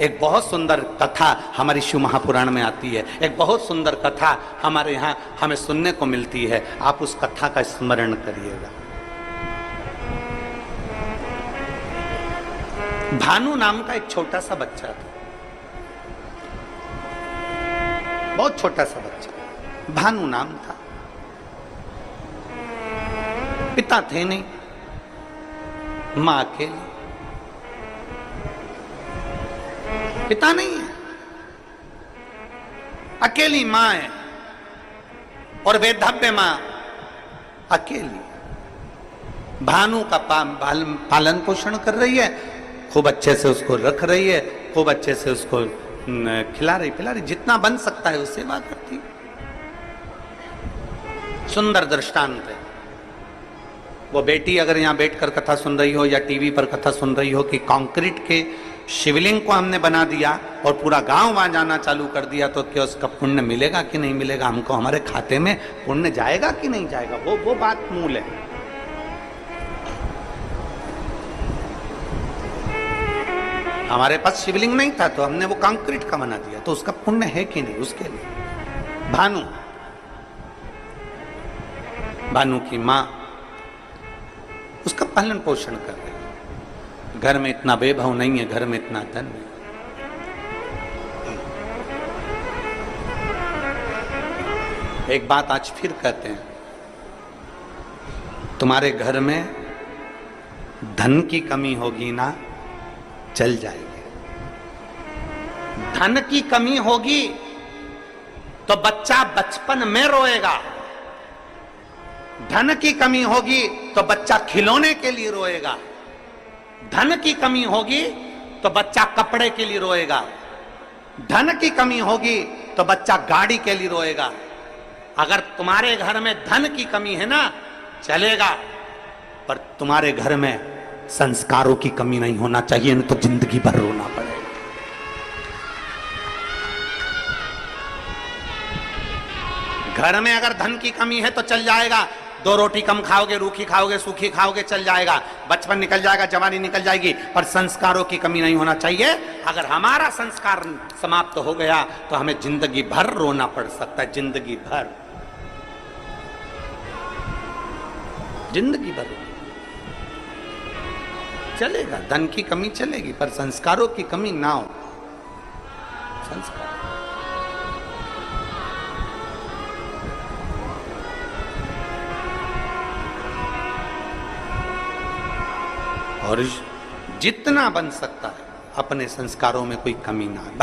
एक बहुत सुंदर कथा हमारी शिव महापुराण में आती है, एक बहुत सुंदर कथा हमारे यहाँ हमें सुनने को मिलती है। आप उस कथा का स्मरण करिएगा। भानु नाम का एक छोटा सा बच्चा था, बहुत छोटा सा बच्चा, भानु नाम था। पिता थे नहीं, मां अकेली, पिता नहीं है, अकेली मां है और वैधव्य मां अकेली। भानु का पालन पोषण कर रही है, खूब अच्छे से उसको रख रही है, खूब अच्छे से उसको खिला रही पिला रही, जितना बन सकता है उससे बात करती है। सुंदर दृष्टांत है। वो बेटी अगर यहां बैठकर कथा सुन रही हो या टीवी पर कथा सुन रही हो कि कंक्रीट के शिवलिंग को हमने बना दिया और पूरा गांव वहां जाना चालू कर दिया, तो क्या उसका पुण्य मिलेगा कि नहीं मिलेगा, हमको हमारे खाते में पुण्य जाएगा कि नहीं जाएगा, वो बात मूल है। हमारे पास शिवलिंग नहीं था तो हमने वो कंक्रीट का बना दिया, तो उसका पुण्य है कि नहीं उसके लिए। भानु की मां उसका पालन पोषण कर रही है। घर में इतना वैभव नहीं है, घर में इतना धन नहीं। एक बात आज फिर कहते हैं, तुम्हारे घर में धन की कमी होगी ना, चल जाएगी। धन की कमी होगी तो बच्चा बचपन में रोएगा, धन की कमी होगी तो बच्चा खिलौने के लिए रोएगा, धन की कमी होगी तो बच्चा कपड़े के लिए रोएगा, धन की कमी होगी तो बच्चा गाड़ी के लिए रोएगा। अगर तुम्हारे घर में धन की कमी है ना, चलेगा, पर तुम्हारे घर में संस्कारों की कमी नहीं होना चाहिए, नहीं तो जिंदगी भर रोना पड़ेगा। घर में अगर धन की कमी है तो चल जाएगा, 2 रोटी कम खाओगे, रूखी खाओगे, सूखी खाओगे, चल जाएगा, बचपन निकल जाएगा, जवानी निकल जाएगी, पर संस्कारों की कमी नहीं होना चाहिए। अगर हमारा संस्कार समाप्त हो गया तो हमें जिंदगी भर रोना पड़ सकता है, जिंदगी भर, जिंदगी भर चलेगा। धन की कमी चलेगी पर संस्कारों की कमी ना हो। संस्कार और जितना बन सकता है अपने संस्कारों में कोई कमी ना है।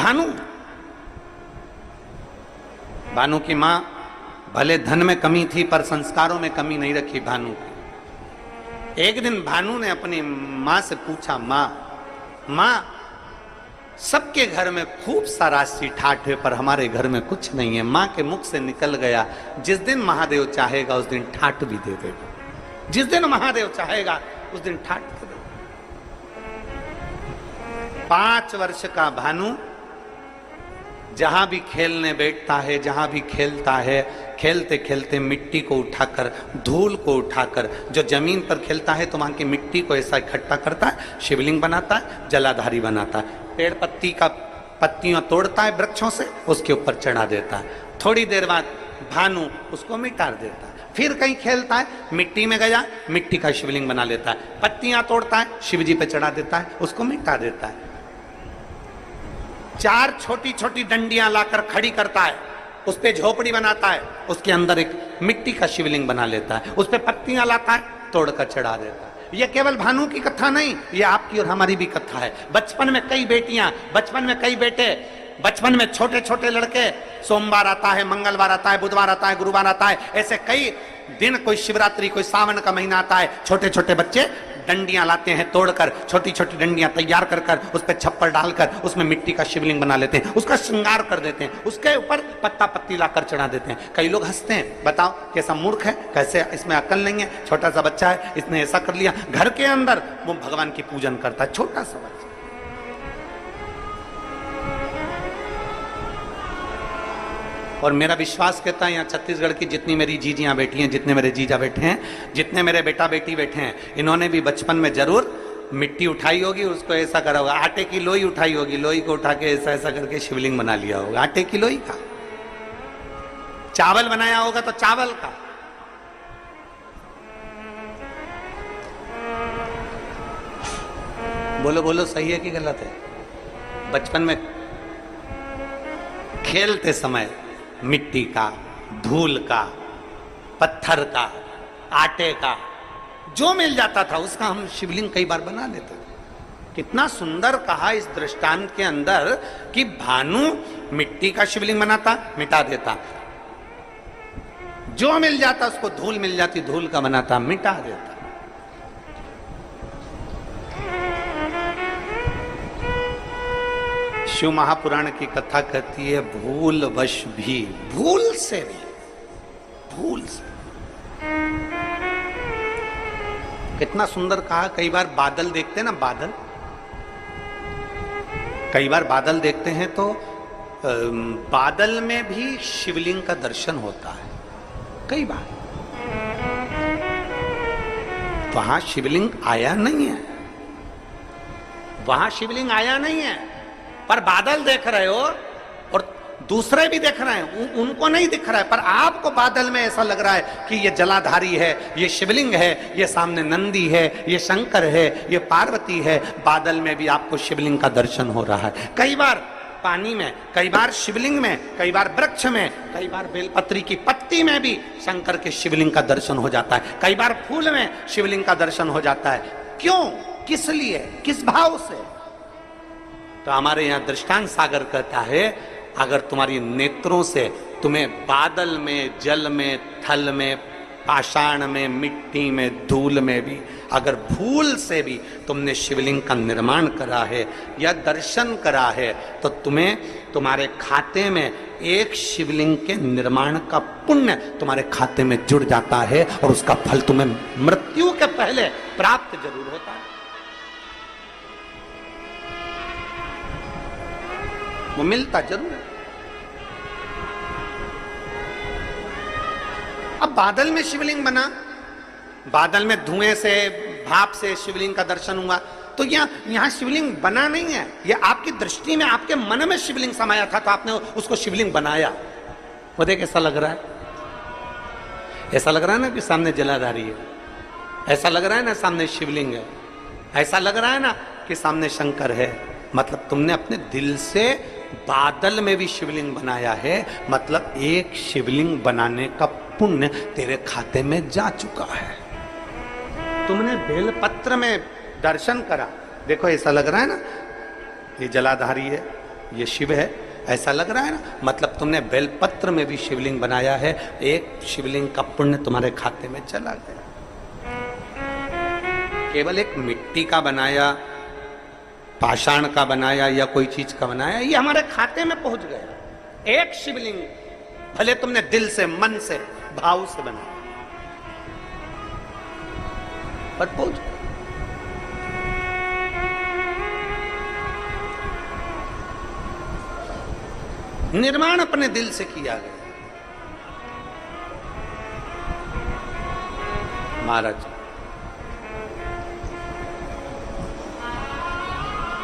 भानु की मां भले धन में कमी थी पर संस्कारों में कमी नहीं रखी भानु की। एक दिन भानु ने अपनी मां से पूछा, मां सबके घर में खूब सा राशि ठाठ है पर हमारे घर में कुछ नहीं है। मां के मुख से निकल गया, जिस दिन महादेव चाहेगा उस दिन ठाठ भी दे देगा, जिस दिन महादेव चाहेगा उस दिन ठाठ दे देगा। 5 वर्ष का भानु जहां भी खेलने बैठता है, जहां भी खेलता है, खेलते खेलते मिट्टी को उठाकर, धूल को उठाकर, जो जमीन पर खेलता है तो वहां की मिट्टी को ऐसा इकट्ठा करता है, शिवलिंग बनाता है, जलाधारी बनाता है, पेड़ पत्ती का पत्तियां तोड़ता है वृक्षों से, उसके ऊपर चढ़ा देता है। थोड़ी देर बाद भानु उसको मिटा देता है। फिर कहीं खेलता है, मिट्टी में गया, मिट्टी का शिवलिंग बना लेता है, पत्तियां तोड़ता है, शिवजी पे चढ़ा देता है, उसको मिटा देता है। 4 छोटी छोटी डंडियां लाकर खड़ी करता है, उस पे झोपड़ी बनाता है, उसके अंदर एक मिट्टी का शिवलिंग बना लेता है, उस पे पत्तियां लाता है, तोड़कर चढ़ा देता है। ये केवल भानु की कथा नहीं, ये आपकी और हमारी भी कथा है। बचपन में कई बेटियां, बचपन में कई बेटे, बचपन में छोटे छोटे लड़के, सोमवार आता है, मंगलवार आता है, बुधवार आता है, गुरुवार आता है, ऐसे कई दिन, कोई शिवरात्रि, कोई सावन का महीना आता है, छोटे छोटे बच्चे डंडियां लाते हैं, तोड़कर छोटी छोटी डंडियां तैयार कर कर उस पर छप्पर डालकर उसमें मिट्टी का शिवलिंग बना लेते हैं, उसका श्रृंगार कर देते हैं, उसके ऊपर पत्ता पत्ती लाकर चढ़ा देते हैं। कई लोग हंसते हैं, बताओ कैसा मूर्ख है, कैसे इसमें अकल नहीं है, छोटा सा बच्चा है, इसने ऐसा कर लिया। घर के अंदर वो भगवान की पूजन करता है, छोटा सा बच्चा। और मेरा विश्वास कहता है यहाँ छत्तीसगढ़ की जितनी मेरी जीजियाँ बैठी हैं, जितने मेरे जीजा बैठे हैं, जितने मेरे बेटा बेटी बैठे हैं, इन्होंने भी बचपन में जरूर मिट्टी उठाई होगी, उसको ऐसा करा होगा, आटे की लोई उठाई होगी, लोई को उठा के ऐसा ऐसा करके शिवलिंग बना लिया होगा, आटे की लोई का। चावल बनाया होगा तो चावल का। बोलो बोलो, सही है कि गलत है? बचपन में खेलते समय मिट्टी का, धूल का, पत्थर का, आटे का, जो मिल जाता था उसका हम शिवलिंग कई बार बना लेते थे। कितना सुंदर कहा इस दृष्टांत के अंदर कि भानु मिट्टी का शिवलिंग बनाता, मिटा देता, जो मिल जाता उसको, धूल मिल जाती धूल का बनाता, मिटा देता। शिव महापुराण की कथा कहती है भूल वश भी, भूल से भी, भूल से। कितना सुंदर कहा। कई बार बादल देखते हैं ना, बादल, कई बार बादल देखते हैं तो बादल में भी शिवलिंग का दर्शन होता है। कई बार वहां शिवलिंग आया नहीं है, वहां शिवलिंग आया नहीं है, पर बादल देख रहे हो और दूसरे भी देख रहे हैं, उनको नहीं दिख रहा है, पर आपको बादल में ऐसा लग रहा है कि ये जलाधारी है, ये शिवलिंग है, ये सामने नंदी है, ये शंकर है, ये पार्वती है। बादल में भी आपको शिवलिंग का दर्शन हो रहा है। कई बार पानी में, कई बार शिवलिंग में, कई बार वृक्ष में, कई बार बेलपत्री की पत्ती में भी शंकर के शिवलिंग का दर्शन हो जाता है। कई बार फूल में शिवलिंग का दर्शन हो जाता है। क्यों, किस लिए, किस भाव से? तो हमारे यहां दृष्टांत सागर कहता है, अगर तुम्हारी नेत्रों से तुम्हें बादल में, जल में, थल में, पाषाण में, मिट्टी में, धूल में भी अगर भूल से भी तुमने शिवलिंग का निर्माण करा है या दर्शन करा है, तो तुम्हें तुम्हारे खाते में एक शिवलिंग के निर्माण का पुण्य तुम्हारे खाते में जुड़ जाता है और उसका फल तुम्हें मृत्यु के पहले प्राप्त जरूर होता है। वो मिलता जरूर है। अब बादल में शिवलिंग बना, बादल में धुएं से, भाप से शिवलिंग का दर्शन हुआ, तो यहां शिवलिंग बना नहीं है, ये आपकी दृष्टि में, आपके मन में शिवलिंग समाया था तो आपने उसको शिवलिंग बनाया। वो देख, ऐसा लग रहा है, ऐसा लग रहा है ना कि सामने जलाधारी है, ऐसा लग रहा है ना सामने शिवलिंग है, ऐसा लग रहा है ना कि सामने शंकर है। मतलब तुमने अपने दिल से बादल में भी शिवलिंग बनाया है, मतलब एक शिवलिंग बनाने का पुण्य तेरे खाते में जा चुका है। तुमने बेलपत्र में दर्शन करा, देखो ऐसा लग रहा है ना ये जलाधारी है, ये शिव है, ऐसा लग रहा है ना, मतलब तुमने बेलपत्र में भी शिवलिंग बनाया है, एक शिवलिंग का पुण्य तुम्हारे खाते में चला गया। केवल एक मिट्टी का बनाया, पाषाण का बनाया या कोई चीज का बनाया, ये हमारे खाते में पहुंच गया। एक शिवलिंग भले तुमने दिल से, मन से, भाव से बनाया, पर पहुंच गया। निर्माण अपने दिल से किया गया। महाराज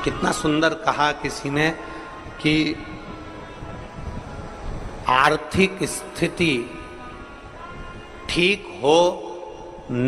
कितना सुंदर कहा किसी ने कि आर्थिक स्थिति ठीक हो